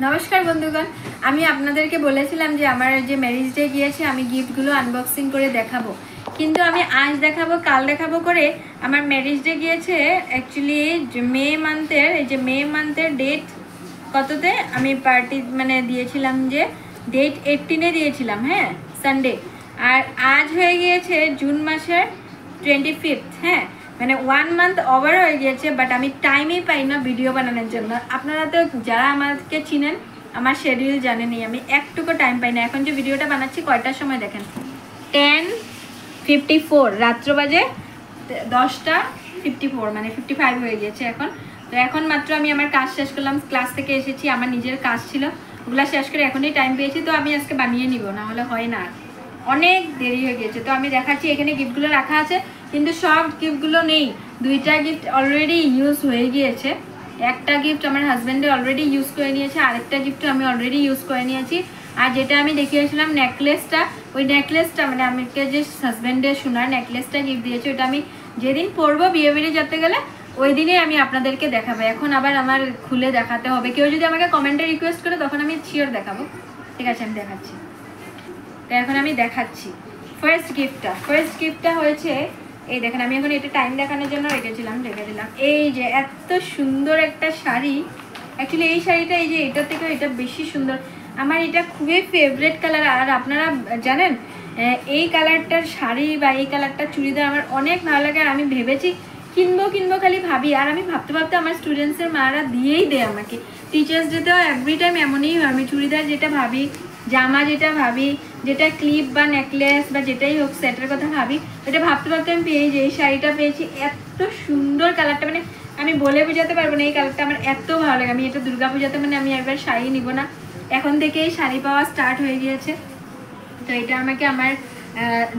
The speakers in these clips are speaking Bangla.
নমস্কার বন্ধুগণ, আমি আপনাদেরকে বলেছিলাম যে আমার যে ম্যারেজ ডে গিয়েছে আমি গিফটগুলো আনবক্সিং করে দেখাবো, কিন্তু আমি আজ দেখাবো কাল দেখাবো করে আমার ম্যারেজ ডে গিয়েছে অ্যাকচুয়ালি মে মান্থের ডেট কততে আমি পার্টি মানে দিয়েছিলাম যে ডেট 18-এ দিয়েছিলাম, হ্যাঁ সানডে। আর আজ হয়ে গিয়েছে জুন মাসের 25, হ্যাঁ মানে 1 মান্থ ওভার হয়ে গিয়েছে, বাট আমি টাইমই পাই না ভিডিও বানানোর জন্য। আপনারা তো যারা আমাকে চিনেন আমার শিডিউল জানেনই, আমি একটুকু টাইম পাই না। এখন যে ভিডিওটা বানাচ্ছি কয়টার সময় দেখেন, 10:54 রাত্র বাজে 10:54 মানে 55 হয়ে গিয়েছে এখন। তো এখন মাত্র আমি আমার কাজ শেষ করলাম, ক্লাস থেকে এসেছি, আমার নিজের কাজ ছিল ওগুলা শেষ করে এখনই টাইম পেয়েছি, তো আমি আজকে বানিয়ে নিব, না হলে হয় না, অনেক দেরি হয়ে গেছে। তো আমি দেখাচ্ছি এখানে গিফটগুলো রাখা আছে, কিন্তু সব গিফটগুলো নেই। 2টা গিফট অলরেডি ইউজ হয়ে গিয়েছে, একটা গিফট আমার হাজব্যান্ডে অলরেডি ইউজ করে নিয়েছে, আরেকটা গিফটও আমি অলরেডি ইউজ করে নিয়েছি। আর যেটা আমি দেখিয়েছিলাম নেকলেসটা, ওই নেকলেসটা মানে আমাকে যে হাজব্যান্ডের সোনার নেকলেসটা গিফট দিয়েছে, ওটা আমি যেদিন পরবো বিয়ে বাড়ি যেতে গেলে ওই দিনেই আমি আপনাদেরকে দেখাবো। এখন আবার আমার খুলে দেখাতে হবে, কেউ যদি আমাকে কমেন্টে রিকোয়েস্ট করে তখন আমি শিওর দেখাবো। ঠিক আছে, আমি দেখাচ্ছি। তো এখন আমি দেখাচ্ছি ফার্স্ট গিফটটা হয়েছে এই দেখেন, আমি এখন এটা টাইম দেখানোর জন্য রেখে দিলাম। এই যে এত সুন্দর একটা শাড়ি, অ্যাকচুয়ালি এই শাড়িটা এই যে এটা থেকে এটা বেশি সুন্দর, আমার এটা খুবই ফেভারিট কালার। আর আপনারা জানেন এই কালারটার শাড়ি বা এই কালারটার চুড়িদার আমার অনেক ভালো লাগে। আর আমি ভেবেছি কিনবো খালি ভাবি, আর আমি ভাবতে আমার স্টুডেন্টসের মারা দিয়েই দেয় আমাকে। টিচার্স ডেতেও এভরি টাইম এমনই হয়, আমি চুড়িদার যেটা ভাবি, জামা যেটা ভাবি, যেটা ক্লিপ বা নেকলেস বা যেটাই হোক সেটের কথা ভাবি, এটা ভাবতে আমি পেয়েছি, এই শাড়িটা পেয়েছি। এত সুন্দর কালারটা, মানে আমি বলে বোঝাতে পারবো না, এই কালারটা আমার এত ভালো লাগে। আমি এটা দুর্গাপূজাতে মানে আমি একবার শাড়ি নিব না, এখন থেকেই শাড়ি পাওয়া স্টার্ট হয়ে গিয়েছে। তো এটা আমাকে আমার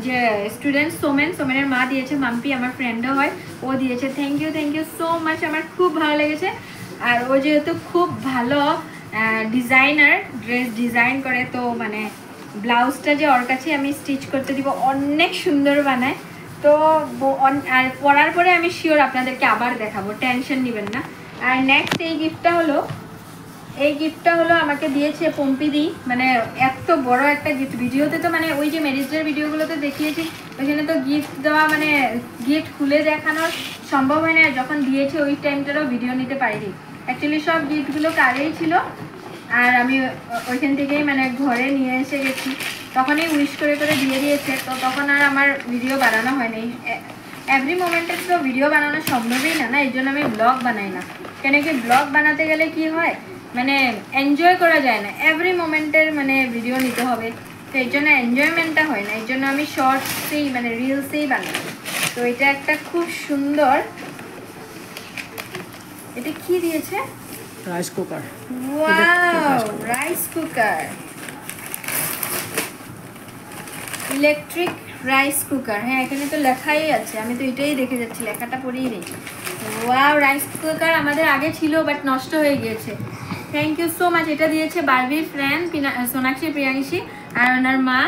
যে স্টুডেন্ট সোমেনের মা দিয়েছে, মাম্পি আমার ফ্রেন্ডও হয়, ও দিয়েছে। থ্যাংক ইউ সো মাচ, আমার খুব ভালো লেগেছে। আর ও যেহেতু খুব ভালো ডিজাইনার, ড্রেস ডিজাইন করে, তো মানে ব্লাউজটা যে ওর কাছে আমি স্টিচ করতে দিব, অনেক সুন্দর বানায়। তো আর পরার পরে আমি শিওর আপনাদেরকে আবার দেখাবো, টেনশন নেবেন না। আর নেক্সট এই গিফটটা হলো আমাকে দিয়েছে পম্পিদি, মানে এত বড় একটা গিফট। ভিডিওতে তো মানে ওই যে ম্যারেজ ডের ভিডিওগুলোতে দেখিয়েছি, ওইখানে তো গিফট দেওয়া মানে গিফট খুলে দেখানোর সম্ভব হয় না, যখন দিয়েছে ওই টাইমটারও ভিডিও নিতে পারিনি। অ্যাকচুয়ালি সব গিফটগুলো কারেই ছিল, আর আমি ওইখান থেকেই মানে ঘরে নিয়ে এসে গেছি, তখনই উইশ করে দিয়ে দিয়েছে। তো তখন আর আমার ভিডিও বানানো হয়নি, এভরি মোমেন্টের তো ভিডিও বানানো সম্ভবই না, এই জন্য আমি ব্লগ বানাই না। কেন কি ব্লগ বানাতে গেলে কি হয়, মানে এনজয় করা যায় না, এভরি মোমেন্টের মানে ভিডিও নিতে হবে, তো এই জন্য এনজয়মেন্টটা হয় না, এই জন্য আমি শর্টসেই মানে রিলসেই বানাই। তো এটা একটা খুব সুন্দর, এটা কি দিয়েছে, rice cooker. Wow, rice cooker, electric rice cooker. হ্যাঁ এখানে তো লেখাই আছে, আমি তো এটাই দেখে যাচ্ছি, লেখাটা পড়েই নেই। ওয়াও, রাইস কুকার আমাদের আগে ছিল বাট নষ্ট হয়ে গিয়েছে। Thank you so much. এটা দিয়েছে বারবির ফ্রেন্ড সোনাক্ষী প্রিয়াংশী, আর ওনার মা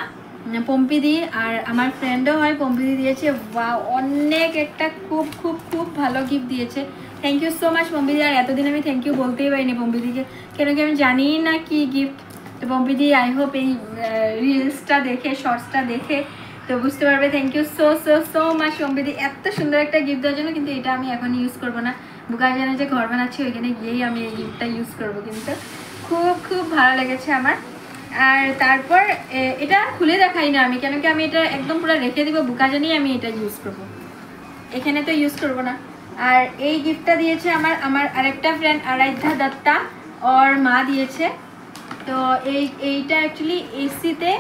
পম্পিদি, আর আমার ফ্রেন্ডও হয় পম্পিদি দিয়েছে। ওয়াও, অনেক একটা খুব খুব খুব ভালো গিফট দিয়েছে। থ্যাংক ইউ সো মাচ পম্পিদি। আর এতদিন আমি থ্যাংক ইউ বলতেই পারিনি পম্পিদিকে, কেন কি আমি জানি না কি গিফট। তো পম্পিদি আই হোপ এই রিলসটা দেখে, শর্টসটা দেখে তো বুঝতে পারবে। Thank you so so so much পম্পিদি, এত সুন্দর একটা গিফট দেওয়ার জন্য। কিন্তু এটা আমি এখন ইউজ করবো না, বুকাজানে যে ঘর বানাচ্ছি ওইখানে গিয়েই আমি এই গিফটটা ইউজ করবো। কিন্তু খুব খুব ভালো লেগেছে আমার। আর তারপর এটা খুলে দেখাই না আমি, কেন কি আমি এটা একদম পুরো রেখে দিব, বুকাজানেই আমি এটা ইউজ করবো, এখানে তো ইউজ করবো না। আর এই গিফটটা দিয়েছে আমার আরেকটা ফ্রেন্ড আরাধ্যা দত্তা, ওর মা দিয়েছে। তো এইটা অ্যাকচুয়ালি এসিতে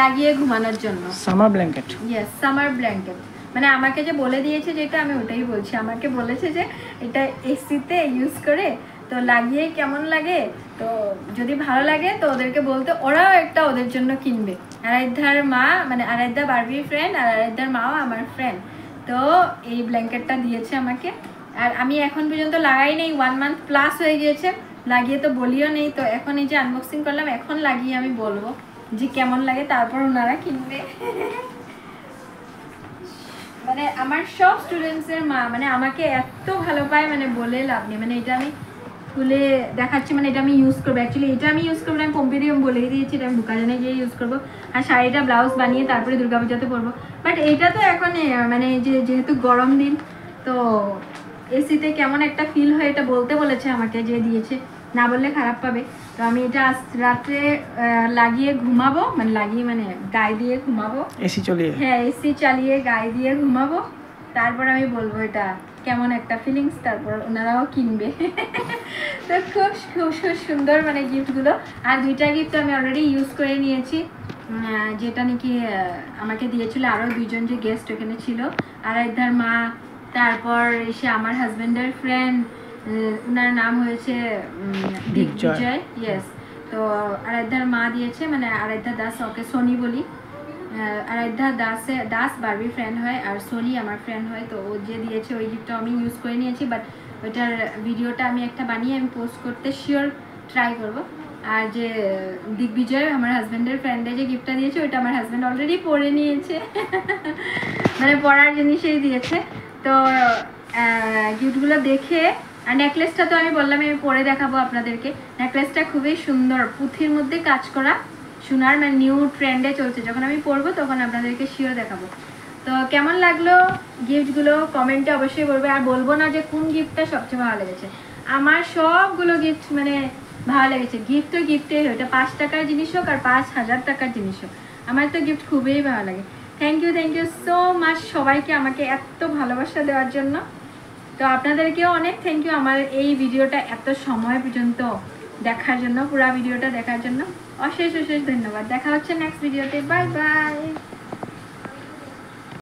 লাগিয়ে ঘুমানোর জন্য summer blanket. Yes, summer blanket. মানে আমাকে যে বলে দিয়েছে যেটা, আমি ওটাই বলছি, আমাকে বলেছে যে এটা এসিতে ইউজ করে তো লাগিয়ে কেমন লাগে, তো যদি ভালো লাগে তো ওদেরকে বলতে, ওরাও একটা ওদের জন্য কিনবে। আরাধ্যার মা মানে আরাধ্যা বারবির ফ্রেন্ড, আর আরাধ্যার মাও আমার ফ্রেন্ড, তো এই ব্ল্যাঙ্কেটটা দিয়েছে আমাকে। আর আমি এখন পর্যন্ত লাগাই নেই, 1 মান্থ প্লাস হয়ে গিয়েছে, লাগিয়ে তো বলিও নেই। তো এখন এই যে আনবক্সিং করলাম, এখন লাগিয়ে আমি বলবো যে কেমন লাগে, তারপর ওনারা কিনবে। মানে আমার সব স্টুডেন্টসের মা মানে আমাকে এত ভালো পায়, মানে বলে লাভ নেই। মানে এটা আমি খুলে দেখাচ্ছি, মানে এটা আমি ইউজ করবো। অ্যাকচুয়ালি এটা আমি ইউজ করবো, আমি পম্পিতে বলে দিয়েছি এটা আমি দোকানে গিয়ে ইউজ করবো, আর শাড়িটা ব্লাউজ বানিয়ে তারপরে দুর্গাপূজাতে পরবো। বাট এইটা তো এখন মানে যেহেতু গরম দিন, তো এসিতে কেমন একটা ফিল হয় এটা বলতে বলেছে আমাকে, যে দিয়েছে, না বললে খারাপ পাবে। তো আমি এটা আজ রাত্রে লাগিয়ে ঘুমাবো, মানে লাগিয়ে মানে গায়ে দিয়ে ঘুমাবো, এসি চলিয়ে। হ্যাঁ এসি চালিয়ে গায়ে দিয়ে ঘুমাবো, তারপর আমি বলবো এটা কেমন একটা ফিলিংস, তারপর ওনারাও কিনবে। তো খুব খুব সুন্দর মানে গিফটগুলো। আর দুইটা গিফট আমি অলরেডি ইউজ করে নিয়েছি, যেটা নাকি আমাকে দিয়েছিল আরও দুইজন যে গেস্ট ওখানে ছিল, আরাধ্যার মা, তারপর এসে আমার হাজব্যান্ডের ফ্রেন্ড, ওনার নাম হয়েছে দিগ্বিজয়, ইয়েস। তো আরাধ্যার মা দিয়েছে, মানে আরাধ্যা দাস, ওকে সোনি বলি। আরাধ্যা দাস বারবি ফ্রেন্ড হয়, আর সোনি আমার ফ্রেন্ড হয়। তো ও যে দিয়েছে ওই গিফটটা আমি ইউজ করে নিয়েছি, বাট ওইটার ভিডিওটা আমি একটা বানিয়ে আমি পোস্ট করতে শিওর ট্রাই করব। আর যে দিগ্বিজয় আমার হাজব্যান্ডের ফ্রেন্ডে যে গিফটটা দিয়েছে, ওইটা আমার হাজব্যান্ড অলরেডি পরে নিয়েছে, মানে পরার জিনিসেই দিয়েছে। তো গিফটগুলো দেখে, আর নেকলেসটা তো আমি বললাম আমি পরে দেখাবো আপনাদেরকে। নেকলেসটা খুবই সুন্দর, পুঁথির মধ্যে কাজ করা সোনার, মানে নিউ ট্রেন্ডে চলছে, যখন আমি পরবো তখন আপনাদেরকে শিওর দেখাবো। তো কেমন লাগলো গিফটগুলো কমেন্টে অবশ্যই বলবে। আর বলবো না যে কোন গিফটটা সবচেয়ে ভালো লেগেছে, আমার সবগুলো গিফট মানে ভালো লেগেছে। গিফট তো গিফটেই হয়, এটা 5 টাকার জিনিস হোক আর 5000 টাকার জিনিস হোক, আমার তো গিফট খুবই ভালো লাগে। থ্যাংক ইউ সো মাচ সবাইকে আমাকে এত ভালোবাসা দেওয়ার জন্য। তো আপনাদেরকেও অনেক থ্যাংক ইউ আমার এই ভিডিওটা এত সময় পর্যন্ত দেখার জন্য, পুরো ভিডিওটা দেখার জন্য অশেষ অশেষ ধন্যবাদ। দেখা হচ্ছে নেক্সট ভিডিওতে, বাই বাই।